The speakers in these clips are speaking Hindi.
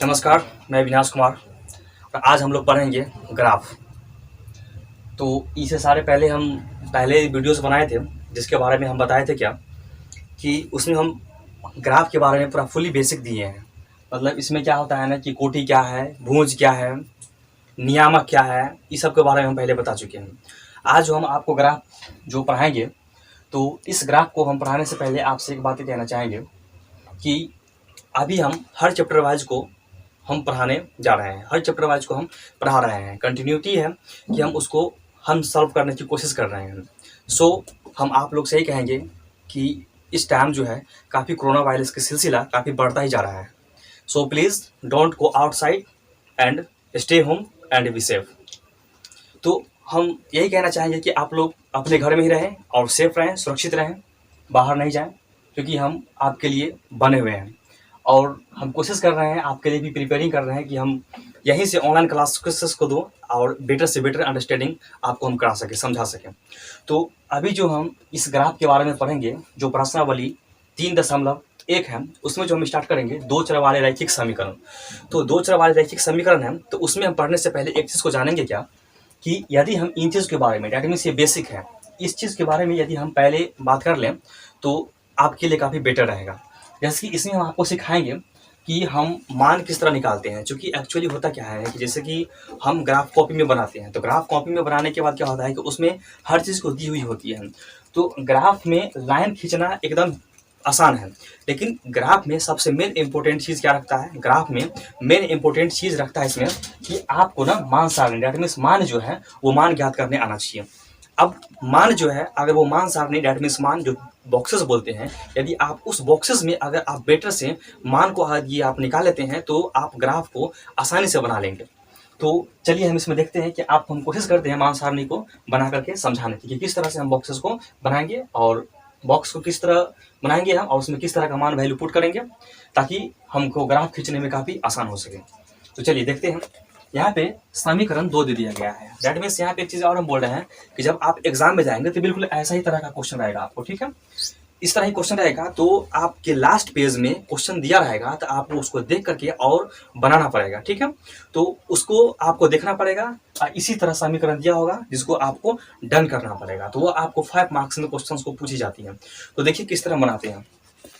नमस्कार, मैं विनाश कुमार और आज हम लोग पढ़ेंगे ग्राफ। तो इससे सारे पहले वीडियोस बनाए थे जिसके बारे में हम बताए थे क्या कि उसमें हम ग्राफ के बारे में पूरा फुली बेसिक दिए हैं। मतलब इसमें क्या होता है ना कि कोटि क्या है, भुज क्या है, नियामक क्या है, इस सब के बारे में हम पहले बता चुके हैं। आज जो हम आपको ग्राफ जो पढ़ाएंगे, तो इस ग्राफ को हम पढ़ाने से पहले आपसे एक बात ये कहना चाहेंगे कि अभी हम हर चैप्टर वाइज को हम पढ़ाने जा रहे हैं। हर चैप्टर वाइज को हम पढ़ा रहे हैं। कंटिन्यूटी है कि हम सॉल्व करने की कोशिश कर रहे हैं। हम आप लोग से ही कहेंगे कि इस टाइम जो है काफ़ी कोरोना वायरस का सिलसिला काफ़ी बढ़ता ही जा रहा है। Please don't go outside and stay home and be safe. तो हम यही कहना चाहेंगे कि आप लोग अपने घर में ही रहें और सेफ रहें, सुरक्षित रहें, बाहर नहीं जाएं, क्योंकि हम आपके लिए बने हुए हैं और हम कोशिश कर रहे हैं, आपके लिए भी प्रिपेयरिंग कर रहे हैं कि हम यहीं से ऑनलाइन क्लासेस को दो और बेटर से बेटर अंडरस्टैंडिंग आपको हम करा सकें, समझा सकें। तो अभी जो हम इस ग्राफ के बारे में पढ़ेंगे, जो प्रश्नावली 3.1 है, उसमें जो हम स्टार्ट करेंगे दो चर वाले रैखिक समीकरण। तो दो चर वाले रैखिक समीकरण है, तो उसमें हम पढ़ने से पहले एक चीज़ को जानेंगे क्या कि यदि हम इन चीज़ के बारे में, डैट मीन्स ये बेसिक है, इस चीज़ के बारे में यदि हम पहले बात कर लें तो आपके लिए काफ़ी बेटर रहेगा। जैसे कि इसमें हम आपको सिखाएंगे कि हम मान किस तरह निकालते हैं। क्योंकि एक्चुअली होता क्या है कि जैसे कि हम ग्राफ कॉपी में बनाते हैं, तो ग्राफ कॉपी में बनाने के बाद क्या होता है कि उसमें हर चीज़ को दी हुई होती है। तो ग्राफ में लाइन खींचना एकदम आसान है, लेकिन ग्राफ में सबसे मेन इंपॉर्टेंट चीज़ क्या रखता है, ग्राफ में मेन इंपॉर्टेंट चीज़ रखता है इसमें कि आपको ना मान सारणी, डैट मीन्स मान जो है वो मान ज्ञात करने आना चाहिए। अब मान जो है, अगर वो मान सारणी, डैट मीन्स मान जो बॉक्सेस बोलते हैं, यदि आप उस बॉक्सेस में अगर आप बेटर से मान को ये आप निकाल लेते हैं तो आप ग्राफ को आसानी से बना लेंगे। तो चलिए हम इसमें देखते हैं कि आपको हम कोशिश करते हैं मान सारणी को बना करके समझाने की कि किस तरह से हम बॉक्सेस को बनाएंगे और बॉक्स को किस तरह बनाएंगे हम और उसमें किस तरह का मान वैल्यू पुट करेंगे ताकि हमको ग्राफ खींचने में काफ़ी आसान हो सके। तो चलिए देखते हैं। यहाँ पे समीकरण 2 दे दिया गया है। दैट मीन्स यहाँ पे एक चीज़ और हम बोल रहे हैं कि जब आप एग्जाम में जाएंगे तो बिल्कुल ऐसा ही तरह का क्वेश्चन रहेगा आपको, ठीक है, इस तरह ही क्वेश्चन रहेगा। तो आपके लास्ट पेज में क्वेश्चन दिया रहेगा तो आपको उसको देख करके और बनाना पड़ेगा, ठीक है। तो उसको आपको देखना पड़ेगा, इसी तरह समीकरण दिया होगा जिसको आपको डन करना पड़ेगा। तो वो आपको 5 मार्क्स में क्वेश्चन को पूछी जाती है। तो देखिए किस तरह बनाते हैं।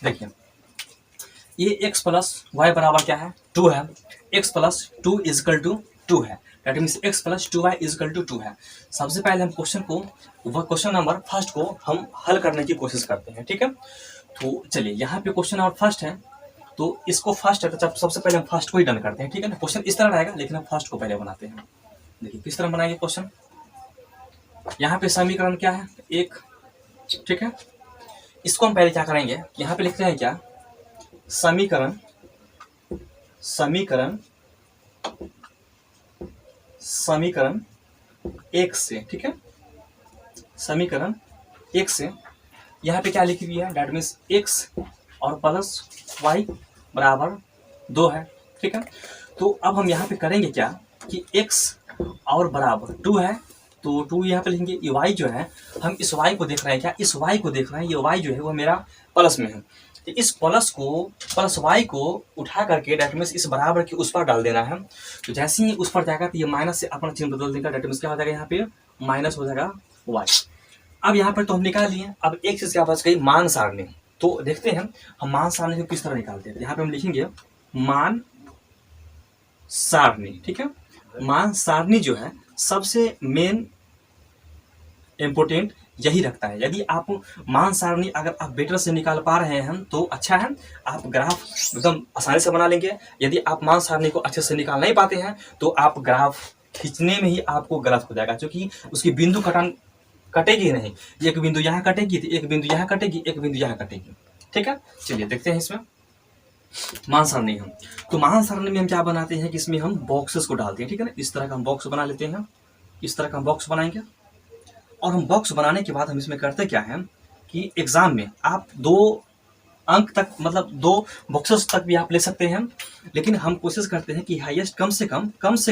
देखिए ये x प्लस वाई बराबर क्या है, 2 है। x प्लस 2 इजकल टू 2 है। That means x plus 2y is equal to 2 है। सबसे पहले हम क्वेश्चन नंबर फर्स्ट को हम हल करने की कोशिश करते हैं, ठीक है। तो चलिए यहाँ पे क्वेश्चन नंबर फर्स्ट है, तो इसको फर्स्ट है तो सबसे पहले हम फर्स्ट को ही डन करते हैं, ठीक है ना। क्वेश्चन इस तरह रहेगा लेकिन हम फर्स्ट को पहले बनाते हैं। देखिए किस तरह बनाएंगे क्वेश्चन। यहाँ पे समीकरण क्या है, 1, ठीक है। इसको हम पहले क्या करेंगे, यहाँ पे लिखते हैं क्या, समीकरण समीकरण समीकरण 1 से, ठीक है, समीकरण 1 से यहाँ पे क्या लिखी हुई है, डैट मीन्स x और प्लस y बराबर 2 है, ठीक है। तो अब हम यहाँ पे करेंगे क्या कि x और बराबर 2 है, तो 2 यहाँ पे लिखेंगे। ये y जो है, हम इस y को देख रहे हैं क्या, इस y को देख रहे हैं। ये y जो है वो मेरा प्लस में है, तो इस प्लस y को उठा करके डैट मीन्स इस बराबर के उस पर डाल देना है। तो जैसे ही उस पर जाएगा तो ये माइनस से अपना चिन्ह बदल देगा, डैट मीन्स क्या हो जाएगा, यहाँ पे माइनस हो जाएगा y। अब यहाँ पर तो हम निकाल लिए। अब एक चीज क्या बच गई, मान सारणी। तो देखते हैं हम मान सारणी को किस तरह निकालते हैं। यहाँ पे हम लिखेंगे मान सारणी, ठीक है। मान सारणी जो है सबसे मेन इंपोर्टेंट यही रखता है। यदि आप मान सारणी अगर आप बेटर से निकाल पा रहे हैं तो अच्छा है, आप ग्राफ एकदम आसानी से बना लेंगे। यदि आप मान सारणी को अच्छे से निकाल नहीं पाते हैं तो आप ग्राफ खींचने में ही आपको गलत हो जाएगा, क्योंकि उसकी बिंदु कटेगी नहीं। एक बिंदु यहाँ कटेगी तो एक बिंदु यहाँ कटेगी, एक बिंदु यहाँ कटेगी, ठीक है। चलिए देखते हैं इसमें मान सारणी हम। तो मान सारणी में हम क्या बनाते हैं कि इसमें हम बॉक्सेस को डालते हैं, ठीक है ना। इस तरह का हम बॉक्स बना लेते हैं, इस तरह का हम बॉक्स बनाएंगे। और हम बॉक्स बनाने के बाद हम इसमें करते क्या है कि एग्जाम में आप 2 अंक तक, मतलब 2 बॉक्सेस तक भी आप ले सकते हैं, लेकिन हम कोशिश करते हैं कि हाईएस्ट कम से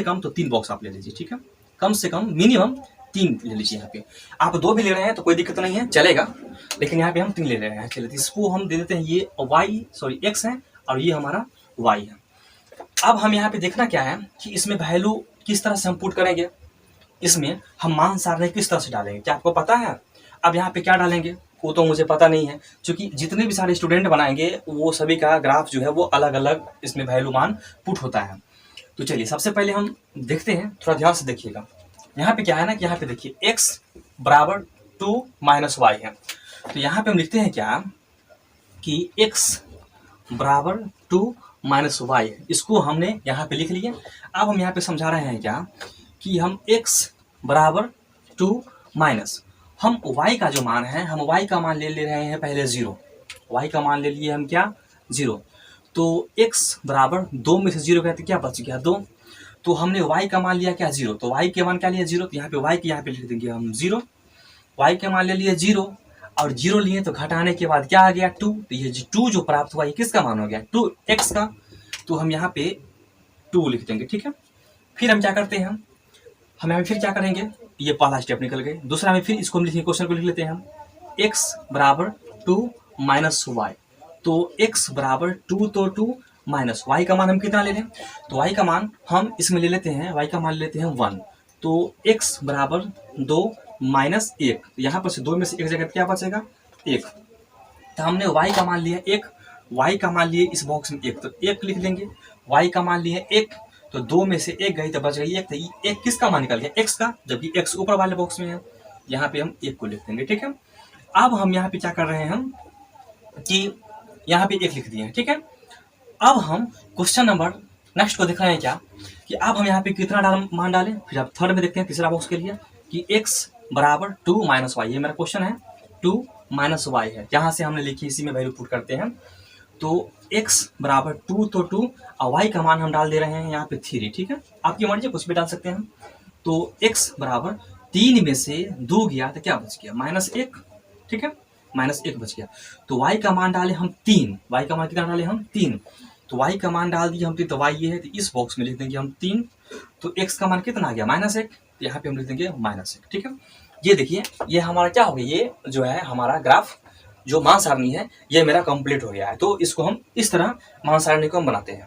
कम तो 3 बॉक्स आप ले लीजिए, ठीक है। कम से कम मिनिमम 3 ले लीजिए। यहाँ पे आप 2 भी ले रहे हैं तो कोई दिक्कत नहीं है, चलेगा, लेकिन यहाँ पे हम 3 ले रहे हैं। चलिए इसको हम दे देते हैं, ये x है और ये हमारा y है। अब हम यहाँ पे देखना क्या है कि इसमें वैल्यू किस तरह से हम पुट करेंगे, इसमें हम मान सारणी किस तरह से डालेंगे, क्या आपको पता है? अब यहाँ पे क्या डालेंगे वो तो मुझे पता नहीं है, क्योंकि जितने भी सारे स्टूडेंट बनाएंगे वो सभी का ग्राफ जो है वो अलग अलग इसमें वैल्यू मान पुट होता है। तो चलिए सबसे पहले हम देखते हैं, थोड़ा ध्यान से देखिएगा। यहाँ पे क्या है ना कि यहाँ पे देखिए x बराबर 2 माइनस वाई है। तो यहाँ पे हम लिखते हैं क्या कि x बराबर 2 माइनस वाई है, इसको हमने यहाँ पे लिख लिया। अब हम यहाँ पे समझा रहे हैं क्या कि हम x बराबर 2 माइनस हम y का जो मान है, हम y का मान ले रहे हैं पहले 0, y का मान ले लिए हम क्या 0। तो x बराबर 2 में से 0 गया तो क्या बच गया 2। तो हमने y का मान लिया क्या 0, तो y के मान क्या लिया 0, तो यहाँ पे y के यहाँ पे लिख देंगे हम 0। y के मान ले लिए 0 और 0 लिए तो घटाने के बाद क्या आ गया 2। तो ये 2 जो प्राप्त हुआ ये किसका मान हो गया 2x का, तो हम यहाँ पे 2 लिख देंगे, ठीक है। फिर हम क्या करते हैं, हम यहाँ फिर क्या करेंगे, ये पहला स्टेप निकल गए। दूसरा में फिर इसको हम लिखेंगे, क्वेश्चन को लिख लेते हैं हम x बराबर 2 माइनस वाई। तो x बराबर 2 तो 2 माइनस y का मान हम कितना ले लें, तो y का मान हम इसमें ले लेते हैं, y का मान ले लेते हैं 1। तो x बराबर 2 माइनस 1, तो यहाँ पर से 2 में से 1 जगह क्या बचेगा 1। तो हमने y का मान लिया 1, y का मान लिए इस बॉक्स में 1, तो 1 लिख देंगे। y का मान लिए 1, तो 2 में से 1 गई तो बच गई 1, तो 1 किसका मान निकल गया x का, जबकि x ऊपर वाले बॉक्स में है, यहाँ पे हम 1 को लिख देंगे, ठीक है। अब हम यहाँ पे क्या कर रहे हैं हम कि यहाँ पे 1 लिख दिए हैं, ठीक है। अब हम क्वेश्चन नंबर नेक्स्ट को दिख रहे हैं क्या कि अब हम यहाँ पे कितना मान डालें। फिर अब थर्ड में देखते हैं, तीसरा बॉक्स के लिए कि x बराबर 2 माइनस वाई, ये मेरा क्वेश्चन है 2 माइनस वाई है, यहाँ से हमने लिखी इसी में वैल्यू पुट करते हैं। तो x बराबर 2 तो 2 और y का मान हम डाल दे रहे हैं यहाँ पे 3, ठीक है। आपकी मर्जी कुछ भी डाल सकते हैं। तो x बराबर 3 में से 2 गया तो क्या बच गया -1, ठीक है, -1 बच गया। तो y का मान डाले हम 3, y का मान कितना डाले हम 3, तो y का मान डाल दिए हम 3, तो y ये है, तो इस बॉक्स में लिख देंगे हम 3। तो x का मान कितना आ गया -1, तो यहाँ पे हम लिख देंगे -1, ठीक है। ये देखिए ये हमारा क्या हो गया, ये जो है हमारा ग्राफ जो मान सारणी है ये मेरा कंप्लीट हो गया है। तो इसको हम इस तरह मान सारणी को हम बनाते हैं।